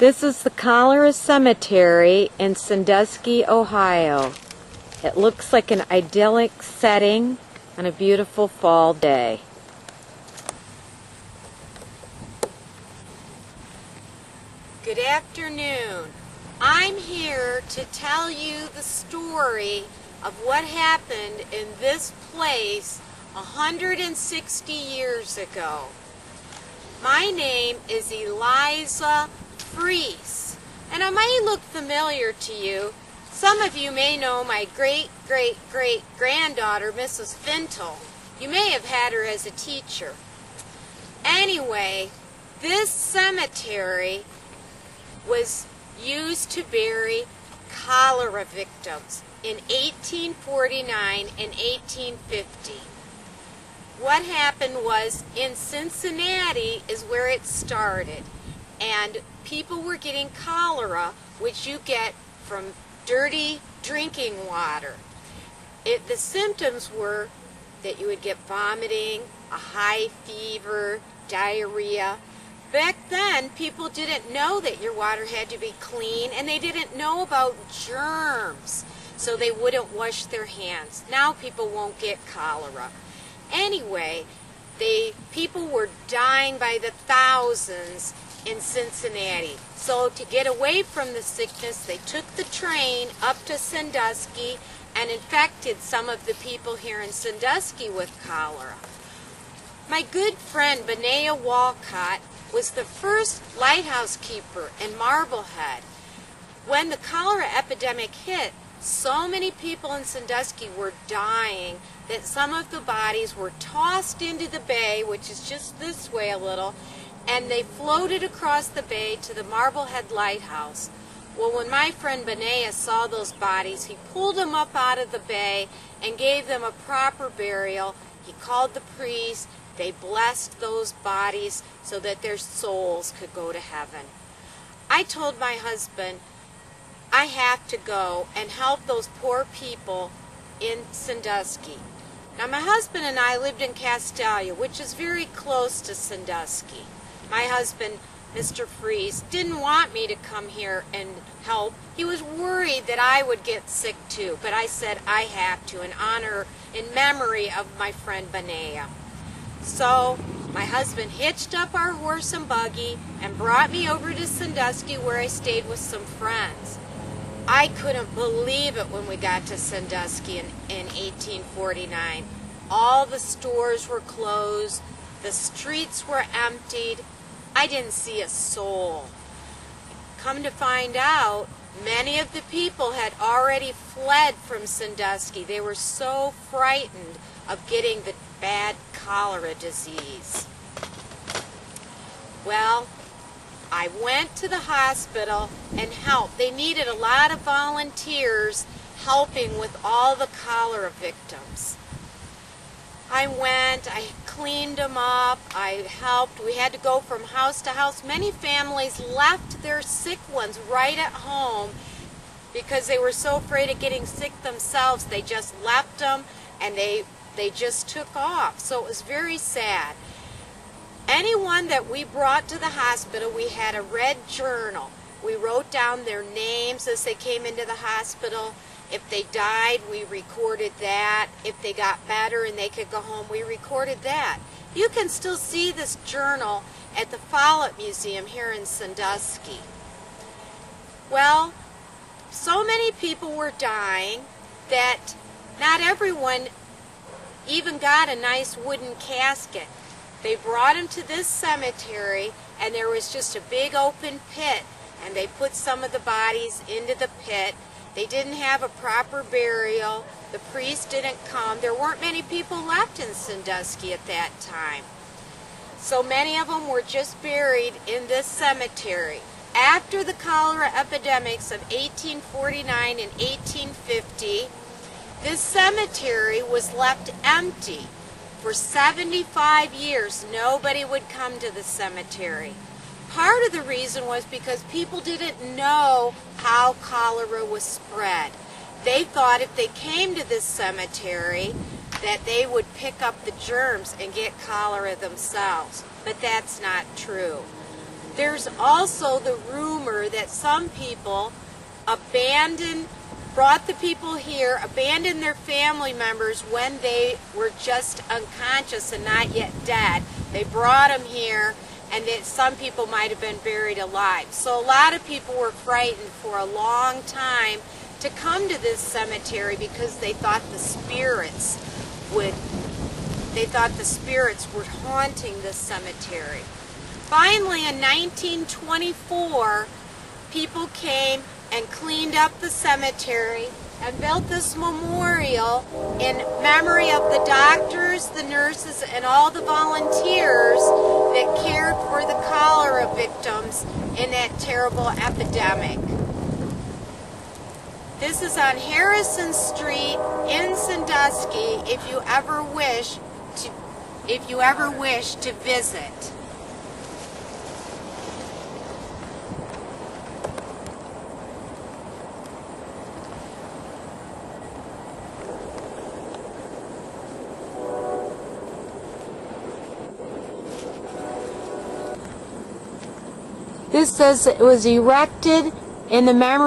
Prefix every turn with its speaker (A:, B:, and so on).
A: This is the Cholera Cemetery in Sandusky, Ohio. It looks like an idyllic setting on a beautiful fall day. Good afternoon. I'm here to tell you the story of what happened in this place 160 years ago. My name is Eliza Frees, and I might look familiar to you. Some of you may know my great-great-great-granddaughter, Mrs. Fintel. You may have had her as a teacher. Anyway, this cemetery was used to bury cholera victims in 1849 and 1850. What happened was, in Cincinnati is where it started, and people were getting cholera, which you get from dirty drinking water. The symptoms were that you would get vomiting, a high fever, diarrhea. Back then, people didn't know that your water had to be clean, and they didn't know about germs, so they wouldn't wash their hands. Now people won't get cholera. Anyway, people were dying by the thousands in Cincinnati. So to get away from the sickness, they took the train up to Sandusky and infected some of the people here in Sandusky with cholera. My good friend Benea Walcott was the first lighthouse keeper in Marblehead. When the cholera epidemic hit, so many people in Sandusky were dying that some of the bodies were tossed into the bay, which is just this way a little, and they floated across the bay to the Marblehead Lighthouse. Well, when my friend Benea saw those bodies, he pulled them up out of the bay and gave them a proper burial. He called the priest. They blessed those bodies so that their souls could go to heaven. I told my husband, I have to go and help those poor people in Sandusky. Now, my husband and I lived in Castalia, which is very close to Sandusky. My husband, Mr. Frees, didn't want me to come here and help. He was worried that I would get sick too, but I said I have to in honor, in memory of my friend Benea. So my husband hitched up our horse and buggy and brought me over to Sandusky, where I stayed with some friends. I couldn't believe it when we got to Sandusky in 1849. All the stores were closed. The streets were emptied. I didn't see a soul. Come to find out, many of the people had already fled from Sandusky. They were so frightened of getting the bad cholera disease. Well, I went to the hospital and helped. They needed a lot of volunteers helping with all the cholera victims. I went, I cleaned them up, I helped. We had to go from house to house. Many families left their sick ones right at home because they were so afraid of getting sick themselves. They just left them and they just took off. So it was very sad. Anyone that we brought to the hospital, we had a red journal. We wrote down their names as they came into the hospital. If they died, we recorded that. If they got better and they could go home, we recorded that. You can still see this journal at the Follett Museum here in Sandusky. Well, so many people were dying that not everyone even got a nice wooden casket. They brought him to this cemetery, and there was just a big open pit, and they put some of the bodies into the pit. They didn't have a proper burial. The priest didn't come. There weren't many people left in Sandusky at that time. So many of them were just buried in this cemetery. After the cholera epidemics of 1849 and 1850, this cemetery was left empty. For 75 years, nobody would come to the cemetery. Part of the reason was because people didn't know how cholera was spread. They thought if they came to this cemetery that they would pick up the germs and get cholera themselves. But that's not true. There's also the rumor that some people brought the people here, abandoned their family members when they were just unconscious and not yet dead. They brought them here, and that some people might have been buried alive. So a lot of people were frightened for a long time to come to this cemetery because they thought the spirits were haunting this cemetery. Finally, in 1924, people came and cleaned up the cemetery and built this memorial in memory of the doctors, the nurses, and all the volunteers that cared for the cholera victims in that terrible epidemic. This is on Harrison Street in Sandusky if you ever wish to visit. This says it was erected in the memory